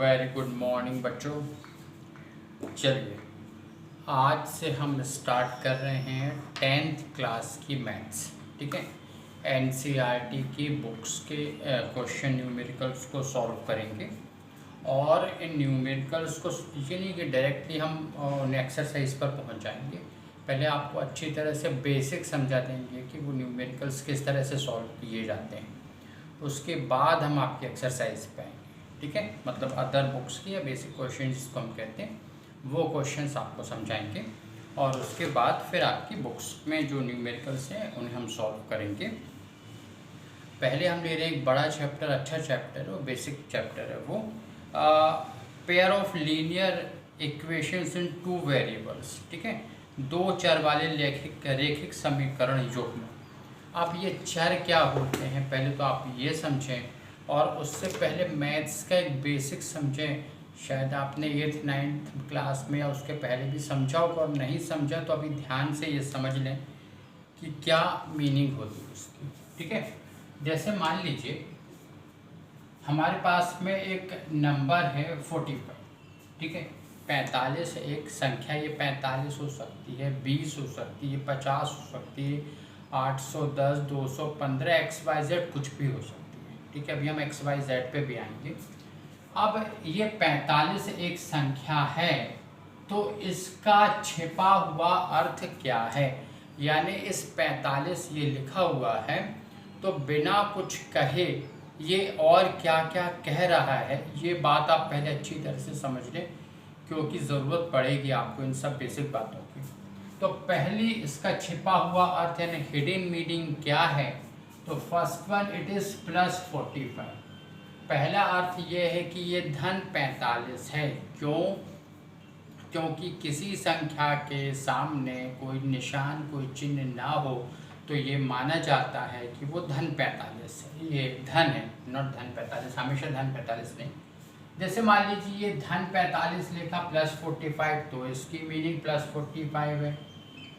Very good morning बच्चों। चलिए आज से हम स्टार्ट कर रहे हैं 10th क्लास की मैथ्स। ठीक है, एनसीईआरटी की बुक्स के क्वेश्चन न्यूमेरिकल्स को सॉल्व करेंगे और इन न्यूमेरिकल्स को ये नहीं कि डायरेक्टली हम एक्सरसाइज पर पहुंच जाएंगे। पहले आपको अच्छी तरह से बेसिक समझा देंगे कि वो न्यूमेरिकल्स किस तरह से सॉल्व किए जाते हैं, उसके बाद हम आपकी एक्सरसाइज पे आएंगे। ठीक है, मतलब अदर बुक्स की या बेसिक क्वेश्चन जिसको हम कहते हैं वो क्वेश्चंस आपको समझाएंगे और उसके बाद फिर आपकी बुक्स में जो न्यूमेरिकल्स हैं उन्हें हम सॉल्व करेंगे। पहले हम ले रहे हैं एक बड़ा चैप्टर, अच्छा चैप्टर है, बेसिक चैप्टर है वो, pair of linear equations in two variables. ठीक है, दो चर वाले रेखिक समीकरण युग्म। अब ये चर क्या होते हैं पहले तो आप ये समझें, और उससे पहले मैथ्स का एक बेसिक समझें। शायद आपने 8th 9th क्लास में या उसके पहले भी समझा होगा, और नहीं समझा तो अभी ध्यान से ये समझ लें कि क्या मीनिंग होती है उसकी। ठीक है, जैसे मान लीजिए हमारे पास में एक नंबर है 45। ठीक है, 45 एक संख्या, ये 45 हो सकती है, 20 हो सकती है, 50 हो सकती है, 810, 215, XYZ कुछ भी हो सकती है। ठीक है, अभी हम XYZ पे भी आएंगे। अब ये 45 एक संख्या है तो इसका छिपा हुआ अर्थ क्या है, यानी इस 45 ये लिखा हुआ है तो बिना कुछ कहे ये और क्या क्या कह रहा है, ये बात आप पहले अच्छी तरह से समझ लें क्योंकि ज़रूरत पड़ेगी आपको इन सब बेसिक बातों की। तो पहली इसका छिपा हुआ अर्थ यानी हिडन मीनिंग क्या है, तो फर्स्ट वन इट इज़ +45। पहला अर्थ ये है कि ये धन 45 है। क्यों? क्योंकि किसी संख्या के सामने कोई निशान, कोई चिन्ह ना हो तो ये माना जाता है कि वो धन 45 है, ये धन है, नॉट धन 45, हमेशा धन 45 नहीं। जैसे मान लीजिए ये धन 45 लिखा +45 तो इसकी मीनिंग +45 है।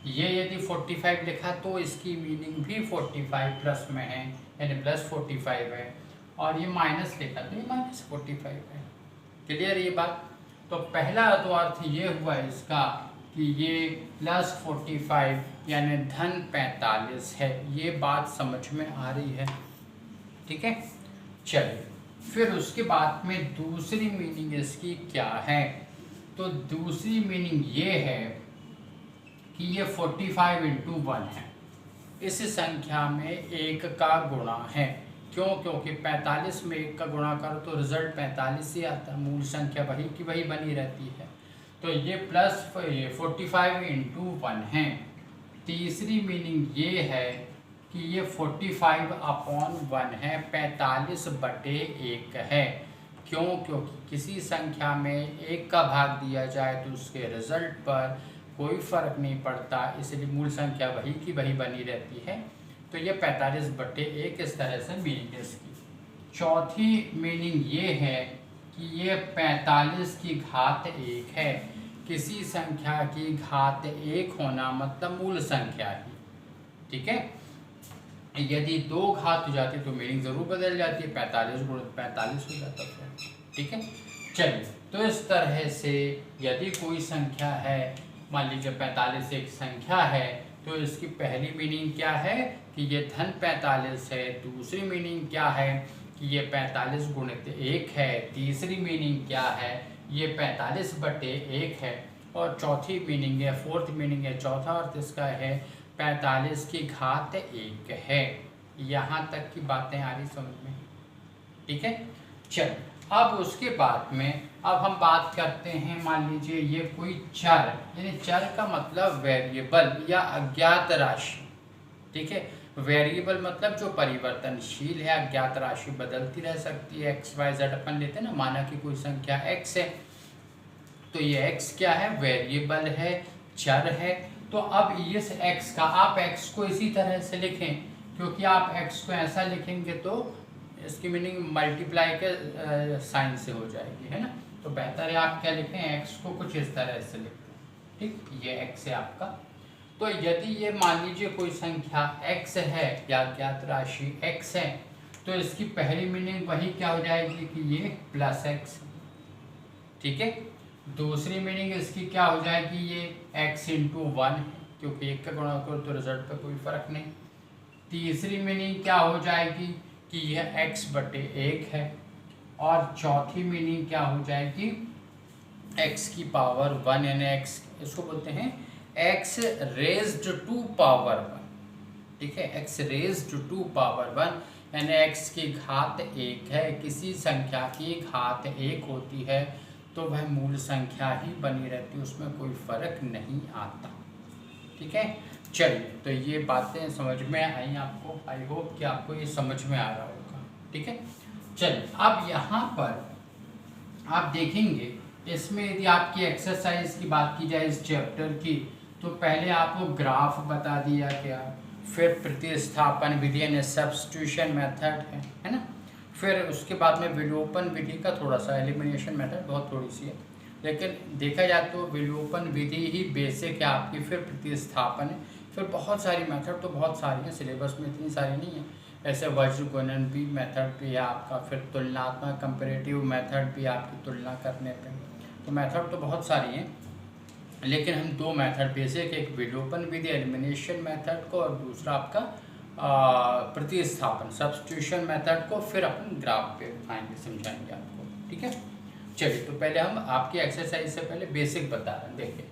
ये यदि 45 लिखा तो इसकी मीनिंग भी 45 प्लस में है यानी +45 है, और ये माइनस लिखा तो ये -45 है। क्लियर ये बात? तो पहला तो अर्थ ये हुआ इसका कि ये +45 यानी धन 45 है, ये बात समझ में आ रही है। ठीक है, चलिए फिर उसके बाद में दूसरी मीनिंग इसकी क्या है, तो दूसरी मीनिंग ये है कि ये 45 × 1 है, इस संख्या में एक का गुणा है। क्यों? क्योंकि 45 में एक का गुणा करो तो रिजल्ट 45 ही आता है, मूल संख्या वही की वही बनी रहती है। तो ये 45 × 1 है। तीसरी मीनिंग ये है कि ये 45/1 है, 45/1 है। क्यों? क्योंकि किसी संख्या में एक का भाग दिया जाए तो उसके रिजल्ट पर कोई फर्क नहीं पड़ता, इसलिए मूल संख्या वही की वही बनी रहती है। तो ये 45/1 इस तरह से मीनिंग है इसकी। चौथी मीनिंग ये है कि ये 45 की घात 1 है। किसी संख्या की घात 1 होना मतलब मूल संख्या ही। ठीक है, यदि 2 घात हो जाती तो मीनिंग ज़रूर बदल जाती है, 45 × 45 हो जाता फिर। ठीक है, चलिए तो इस तरह से यदि कोई संख्या है, मान लीजिए 45 एक संख्या है, तो इसकी पहली मीनिंग क्या है कि ये धन 45 है। दूसरी मीनिंग क्या है कि ये 45 × 1 है। तीसरी मीनिंग क्या है, ये 45/1 है। और चौथी मीनिंग है, फोर्थ मीनिंग है, चौथा अर्थ इसका है 45 की घात 1 है। यहाँ तक की बातें आ रही समझ में? ठीक है, चल अब उसके बाद में अब हम बात करते हैं, मान लीजिए ये कोई चर, यानी चर का मतलब वेरिएबल या अज्ञात राशि। ठीक है, वेरिएबल मतलब जो परिवर्तनशील है, अज्ञात राशि बदलती रह सकती है। XYZ अपन लेते हैं ना, माना कि कोई संख्या x है तो ये x क्या है, वेरिएबल है, चर है। तो अब इस x का आप x को इसी तरह से लिखें, क्योंकि आप x को ऐसा लिखेंगे तो इसकी मीनिंग मल्टीप्लाई के साइन से हो जाएगी, है ना। तो बेहतर है आप क्या लिखें, x को कुछ इस तरह से लिखते हैं। ठीक, ये x है आपका। तो यदि ये मान लीजिए कोई संख्या x है या अज्ञात राशि x है, तो इसकी पहली मीनिंग वही क्या हो जाएगी कि ये +x। ठीक है। दूसरी मीनिंग इसकी क्या हो जाएगी, ये x इंटू 1 है, क्योंकि एक का गुणा करो तो रिजल्ट पे कोई फर्क नहीं। तीसरी मीनिंग क्या हो जाएगी कि यह x बटे 1 है। और चौथी मीनिंग क्या हो जाएगी, x की पावर 1 यानी x, इसको बोलते हैं x रेज्ड टू पावर 1, ठीक है। x रेज्ड टू पावर 1 यानी x की घात 1 है। किसी संख्या की घात 1 होती है तो वह मूल संख्या ही बनी रहती है, उसमें कोई फर्क नहीं आता, ठीक है। चलिए, तो ये बातें समझ में आई आपको, आई होप कि आपको ये समझ में आ रहा होगा, ठीक है। चलिए, अब यहाँ पर आप देखेंगे, इसमें यदि आपकी एक्सरसाइज की बात की जाए इस चैप्टर की, तो पहले आपको ग्राफ बता दिया गया, फिर प्रतिस्थापन विधि यानी सब्स्टिट्यूशन मेथड है ना, फिर उसके बाद में विलोपन विधि का थोड़ा सा, एलिमिनेशन मेथड बहुत थोड़ी सी है, लेकिन देखा जाए तो विलोपन विधि ही बेसिक है आपकी, फिर प्रतिस्थापन है, फिर बहुत सारी मेथड तो बहुत सारी हैं, सिलेबस में इतनी सारी नहीं है। ऐसे वज्र गुणन भी मेथड भी है आपका, फिर तुलनात्मक कंपैरेटिव मेथड भी आपकी तुलना करने पे, तो मेथड तो बहुत सारी हैं, लेकिन हम दो मेथड बेसिक, एक विलोपन विधि एलिमिनेशन मेथड को, और दूसरा आपका प्रतिस्थापन सब्स्टिट्यूशन मेथड को, फिर अपन ग्राफ पे आएंगे, समझाएंगे आपको, ठीक है। चलिए, तो पहले हम आपकी एक्सरसाइज से पहले बेसिक बता रहे हैं। देखिए,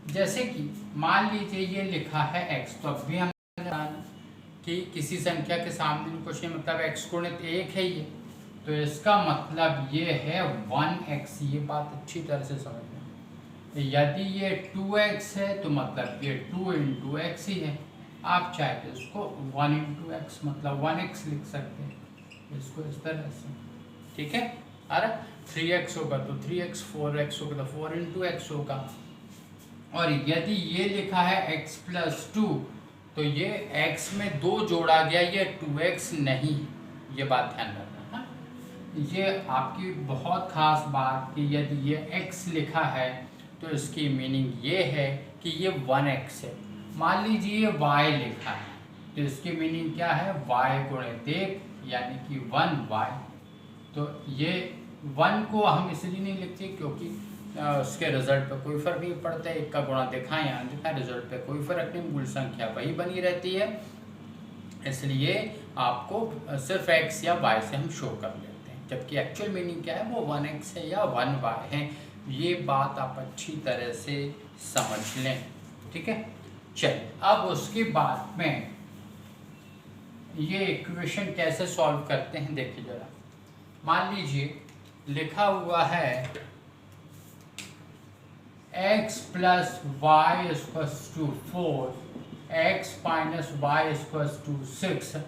जैसे कि मान लीजिए ये लिखा है x, तो अब भी हम कि किसी संख्या के सामने कुछ नहीं, मतलब x गुणित 1 है ये, तो इसका मतलब ये है 1x, ये बात अच्छी तरह से समझना। यदि ये 2x है तो मतलब ये 2 इंटू एक्स ही है। आप चाहे तो इसको 1 इंटू एक्स मतलब 1x लिख सकते हैं, इसको इस तरह से, ठीक है। अरे 3x होगा तो 3x, 4x होगा तो 4 इंटू एक्स होगा। और यदि ये लिखा है x प्लस 2, तो ये x में 2 जोड़ा गया, ये 2x नहीं, ये बात ध्यान रखना। ये आपकी बहुत खास बात कि यदि ये x लिखा है तो इसकी मीनिंग ये है कि ये 1x है। मान लीजिए ये y लिखा है तो इसकी मीनिंग क्या है, y गुणित 1 यानी कि 1y। तो ये 1 को हम इसलिए नहीं लिखते क्योंकि उसके रिजल्ट पे कोई फर्क नहीं पड़ता है, एक का गुणा दिखाएं या दिखाएं, रिजल्ट पे कोई फर्क नहीं, मूल संख्या वही बनी रहती है, इसलिए आपको सिर्फ x या y से हम शो कर लेते हैं, जबकि एक्चुअल मीनिंग क्या है, वो 1x है या 1y है। ये बात आप अच्छी तरह से समझ लें, ठीक है। चलिए, अब उसके बाद में ये इक्वेशन कैसे सॉल्व करते हैं देखिए जरा। मान लीजिए लिखा हुआ है x प्लस y equals to 4, x minus y equals to 6,